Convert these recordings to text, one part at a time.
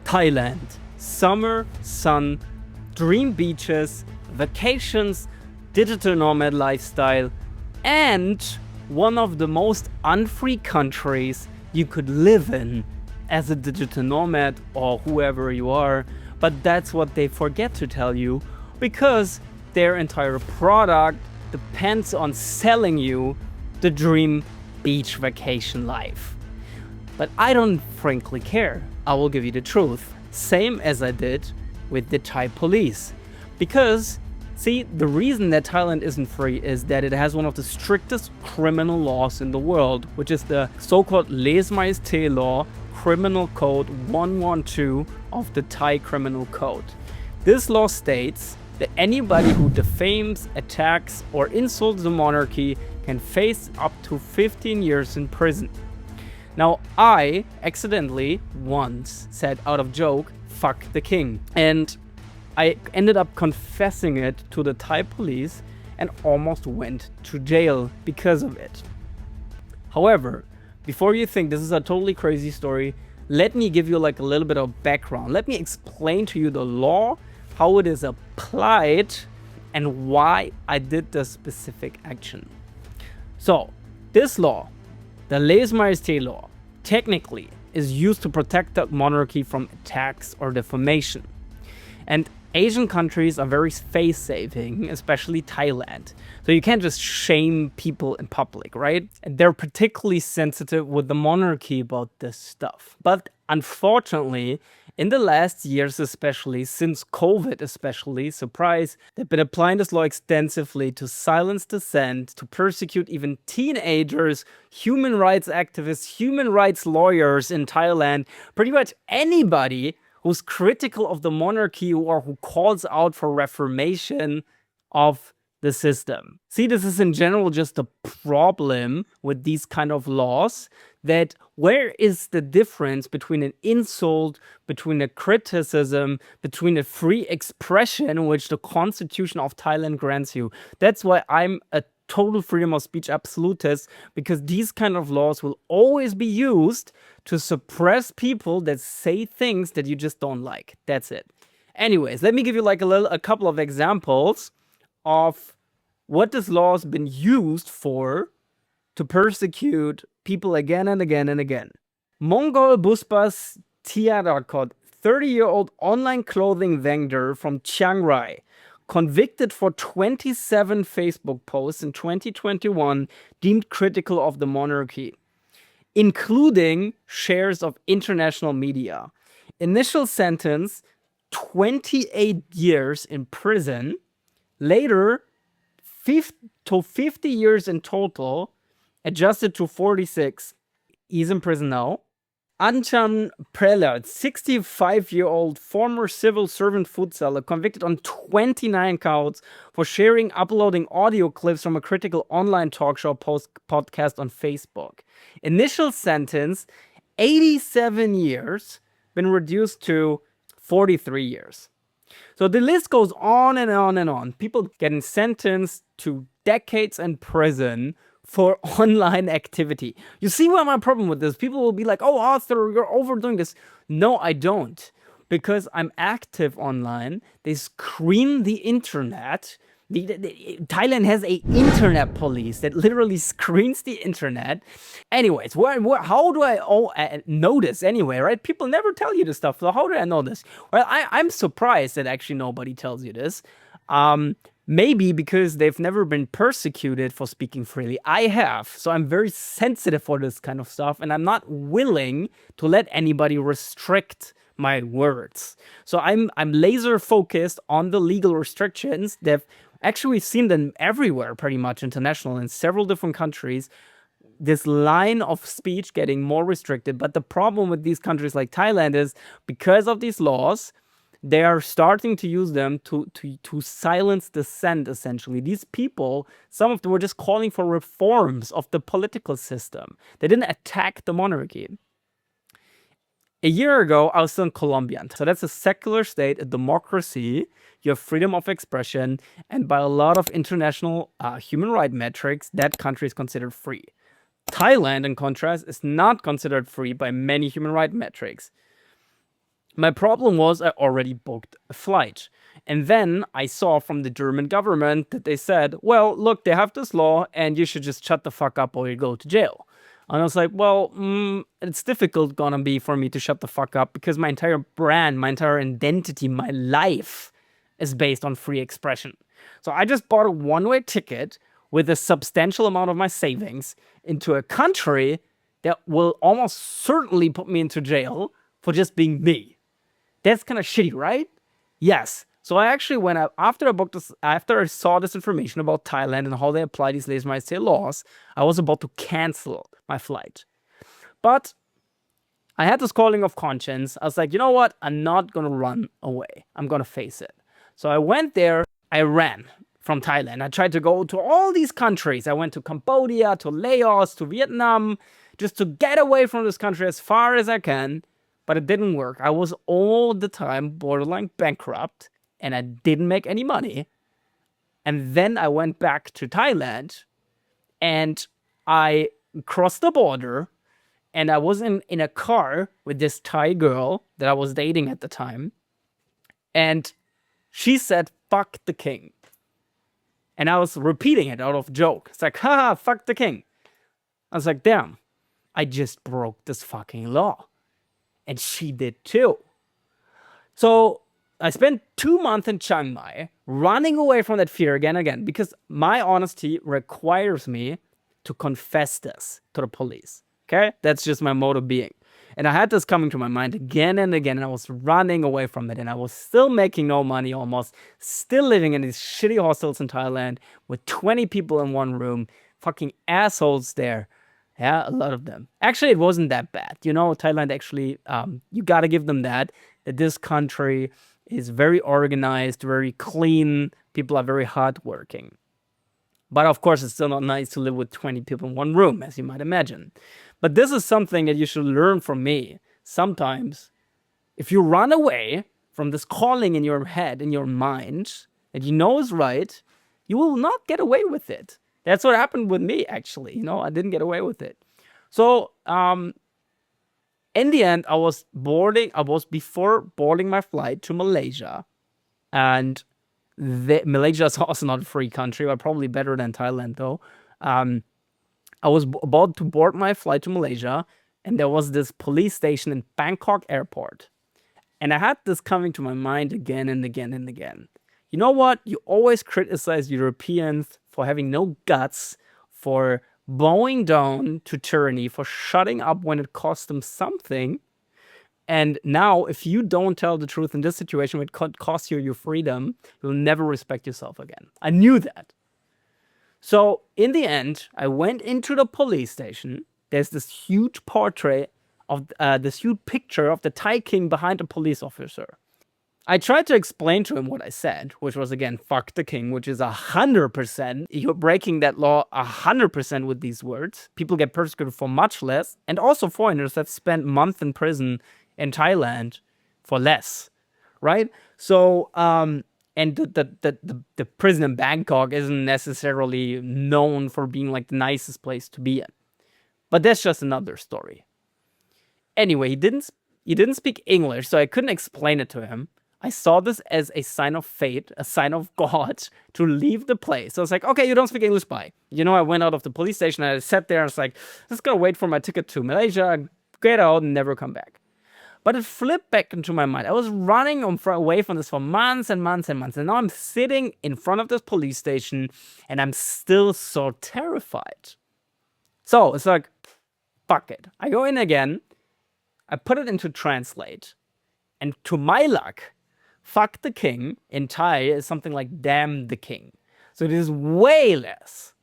Thailand. Summer, sun, dream beaches, vacations, digital nomad lifestyle, and one of the most unfree countries you could live in as a digital nomad or whoever you are. But that's what they forget to tell you, because their entire product depends on selling you the dream beach vacation life. But I don't frankly care. I will give you the truth. Same as I did with the Thai police. Because, see, the reason that Thailand isn't free is that it has one of the strictest criminal laws in the world, which is the so-called Lese Majeste law, Criminal Code 112 of the Thai Criminal Code. This law states that anybody who defames, attacks, or insults the monarchy can face up to 15 years in prison. Now, I accidentally once said out of joke, "Fuck the king." And I ended up confessing it to the Thai police and almost went to jail because of it. However, before you think this is a totally crazy story, let me give you like a little bit of background. Let me explain to you the law, how it is applied, and why I did the specific action. So, this law, the Lese Majeste law, technically is used to protect the monarchy from attacks or defamation. And Asian countries are very face-saving, especially Thailand. So you can't just shame people in public, right? And they're particularly sensitive with the monarchy about this stuff. But unfortunately, in the last years, especially since COVID especially, surprise, they've been applying this law extensively to silence dissent, to persecute even teenagers, human rights activists, human rights lawyers in Thailand, pretty much anybody who's critical of the monarchy or who calls out for reformation of the system. See, this is in general just a problem with these kind of laws, that where is the difference between an insult, between a criticism, between a free expression, which the Constitution of Thailand grants you? That's why I'm a total freedom of speech absolutist, because these kind of laws will always be used to suppress people that say things that you just don't like. That's it. Anyways, let me give you like a couple of examples of what this law has been used for to persecute people again and again and again. Mongol Busbas Tiarakot, 30-year-old online clothing vendor from Chiang Rai, convicted for 27 Facebook posts in 2021 deemed critical of the monarchy, including shares of international media. Initial sentence, 28 years in prison. Later, 50 years in total, adjusted to 46. He's in prison now. Anchan Prelat, 65-year-old former civil servant food seller, convicted on 29 counts for sharing, uploading audio clips from a critical online talk show podcast on Facebook. Initial sentence, 87 years, been reduced to 43 years. So the list goes on and on and on. People getting sentenced to decades in prison for online activity. You see what my problem with this? People will be like, "Oh, Arthur, you're overdoing this." No, I don't. Because I'm active online. They screen the internet. Thailand has an internet police that literally screens the internet. Anyways, how do I know this anyway, right? People never tell you this stuff. So how do I know this? Well, I'm surprised that actually nobody tells you this. Maybe because they've never been persecuted for speaking freely. I have. So I'm very sensitive for this kind of stuff, and I'm not willing to let anybody restrict my words. So I'm laser focused on the legal restrictions. They've actually seen them everywhere, pretty much international, in several different countries. This line of speech getting more restricted. But the problem with these countries like Thailand is, because of these laws, they are starting to use them to silence dissent, essentially. These people, some of them were just calling for reforms of the political system. They didn't attack the monarchy. A year ago, I was still in Colombia. So that's a secular state, a democracy. You have freedom of expression. And by a lot of international human rights metrics, that country is considered free. Thailand, in contrast, is not considered free by many human rights metrics. My problem was I already booked a flight. And then I saw from the German government that they said, well, look, they have this law and you should just shut the fuck up or you go to jail. And I was like, well, it's difficult gonna be for me to shut the fuck up because my entire brand, my entire identity, my life is based on free expression. So I just bought a one-way ticket with a substantial amount of my savings into a country that will almost certainly put me into jail for just being me. That's kind of shitty, right? Yes. So I actually went up after I saw this information about Thailand and how they apply these lèse majesté laws. I was about to cancel my flight. But I had this calling of conscience. I was like, you know what? I'm not going to run away. I'm going to face it. So I went there. I ran from Thailand. I tried to go to all these countries. I went to Cambodia, to Laos, to Vietnam, just to get away from this country as far as I can. But it didn't work. I was all the time borderline bankrupt and I didn't make any money. And then I went back to Thailand and I crossed the border and I was in a car with this Thai girl that I was dating at the time. And she said, fuck the king. And I was repeating it out of joke. It's like, haha, fuck the king. I was like, damn, I just broke this fucking law. And she did too. So I spent 2 months in Chiang Mai running away from that fear again and again because my honesty requires me to confess this to the police. Okay? That's just my mode of being. And I had this coming to my mind again and again, and I was running away from it, and I was still making no money almost, still living in these shitty hostels in Thailand with 20 people in one room, fucking assholes there. Yeah, a lot of them. Actually, it wasn't that bad. You know, Thailand actually, you gotta give them that this country is very organized, very clean. People are very hardworking. But of course, it's still not nice to live with 20 people in one room, as you might imagine. But this is something that you should learn from me. Sometimes, if you run away from this calling in your head, in your mind, that you know is right, you will not get away with it. That's what happened with me, actually. You know, I didn't get away with it. So, in the end, I was before boarding my flight to Malaysia. And Malaysia is also not a free country, but probably better than Thailand, though. I was about to board my flight to Malaysia, and there was this police station in Bangkok airport. And I had this coming to my mind again and again and again. You know what? You always criticize Europeans for having no guts, for bowing down to tyranny, for shutting up when it costs them something. And now, if you don't tell the truth in this situation, it could cost you your freedom, you'll never respect yourself again. I knew that. So, in the end, I went into the police station. There's this huge portrait of this huge picture of the Thai king behind a police officer. I tried to explain to him what I said, which was, again, fuck the king, which is 100%. You're breaking that law 100% with these words. People get persecuted for much less. And also foreigners that spent months in prison in Thailand for less, right? So, and the prison in Bangkok isn't necessarily known for being like the nicest place to be in. But that's just another story. Anyway, he didn't speak English, so I couldn't explain it to him. I saw this as a sign of fate, a sign of God to leave the place. So I was like, okay, you don't speak English, bye. You know, I went out of the police station and I sat there and I was like, I'm just gonna wait for my ticket to Malaysia, get out and never come back. But it flipped back into my mind. I was running away from this for months and months and months. And now I'm sitting in front of this police station and I'm still so terrified. So it's like, fuck it. I go in again. I put it into translate. And to my luck, fuck the king in Thai is something like damn the king. So it is way less.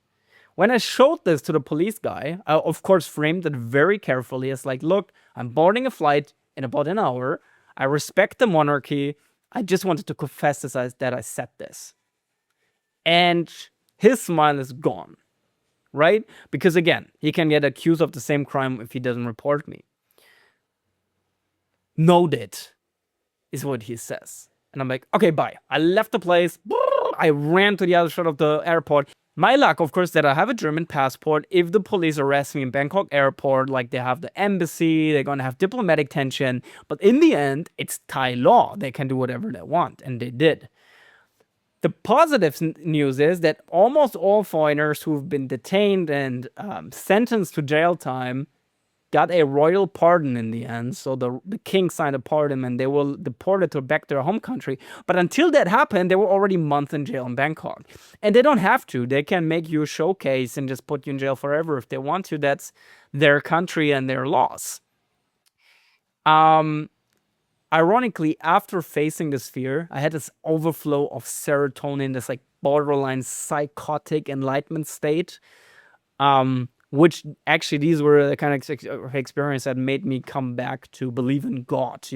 When I showed this to the police guy, I of course framed it very carefully as like, look, I'm boarding a flight in about an hour. I respect the monarchy. I just wanted to confess that I said this. And his smile is gone, right? Because again, he can get accused of the same crime if he doesn't report me. Noted is what he says. And I'm like, okay, bye. I left the place. I ran to the other side of the airport. My luck, of course, that I have a German passport. If the police arrest me in Bangkok airport, like they have the embassy, they're gonna have diplomatic tension. But in the end, it's Thai law. They can do whatever they want, and they did. The positive news is that almost all foreigners who've been detained and sentenced to jail time got a royal pardon in the end. So the king signed a pardon and they were deported to back to their home country. But until that happened, they were already months in jail in Bangkok. And they don't have to. They can make you a showcase and just put you in jail forever if they want to. That's their country and their laws. Ironically, after facing this fear, I had this overflow of serotonin, this like borderline psychotic enlightenment state. Which actually these were the kind of experience that made me come back to believe in God,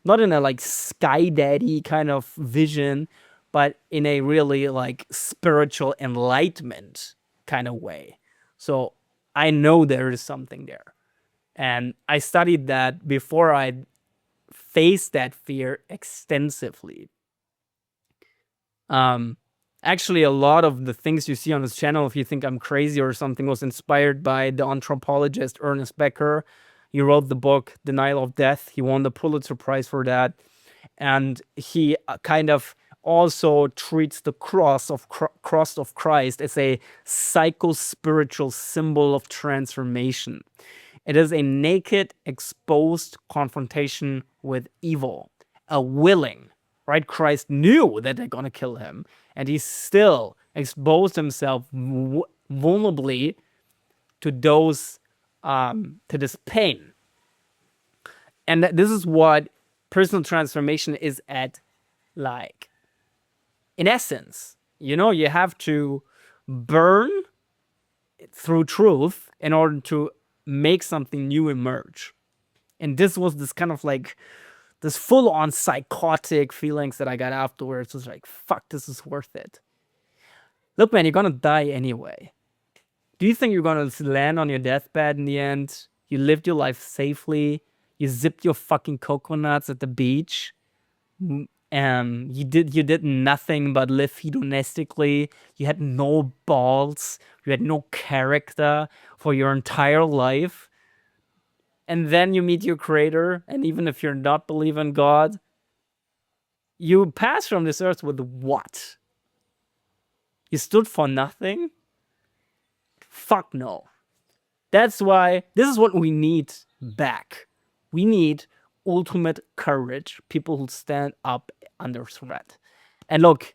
not in a like sky daddy kind of vision, but in a really like spiritual enlightenment kind of way. So I know there is something there. And I studied that before I faced that fear extensively. Actually, a lot of the things you see on this channel, if you think I'm crazy or something, was inspired by the anthropologist Ernest Becker. He wrote the book Denial of Death. He won the Pulitzer Prize for that. And he kind of also treats the cross of Christ as a psycho-spiritual symbol of transformation. It is a naked, exposed confrontation with evil, a willing, right? Christ knew that they're going to kill him, and he still exposed himself vulnerably to those, to this pain. And this is what personal transformation is at like. In essence, you have to burn through truth in order to make something new emerge. And this was this kind of like this full-on psychotic feelings that I got afterwards. Was like, fuck, this is worth it. Look, man, you're gonna die anyway. Do you think you're gonna land on your deathbed in the end? You lived your life safely. You zipped your fucking coconuts at the beach. You did nothing but live hedonistically. You had no balls. You had no character for your entire life. And then you meet your creator, and even if you're not believing God, you pass from this earth with what? You stood for nothing? Fuck no. That's why this is what we need back. We need ultimate courage, people who stand up under threat. And look,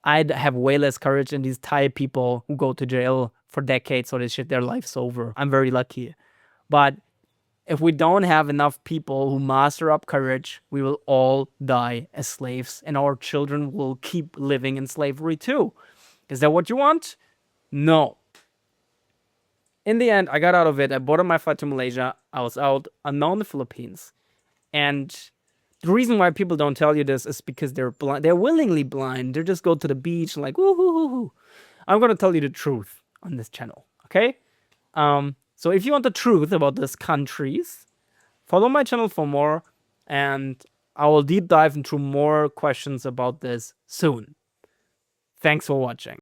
I'd have way less courage than these Thai people who go to jail for decades or they shit their lives over. I'm very lucky. But if we don't have enough people who master up courage, we will all die as slaves, and our children will keep living in slavery too. Is that what you want? No. In the end, I got out of it. I boarded my flight to Malaysia. I was out unknown in the Philippines. And the reason why people don't tell you this is because they're blind. They're willingly blind. They just go to the beach and like, woo-hoo-hoo-hoo. I'm going to tell you the truth on this channel, okay? So if you want the truth about these countries, follow my channel for more, and I will deep dive into more questions about this soon. Thanks for watching.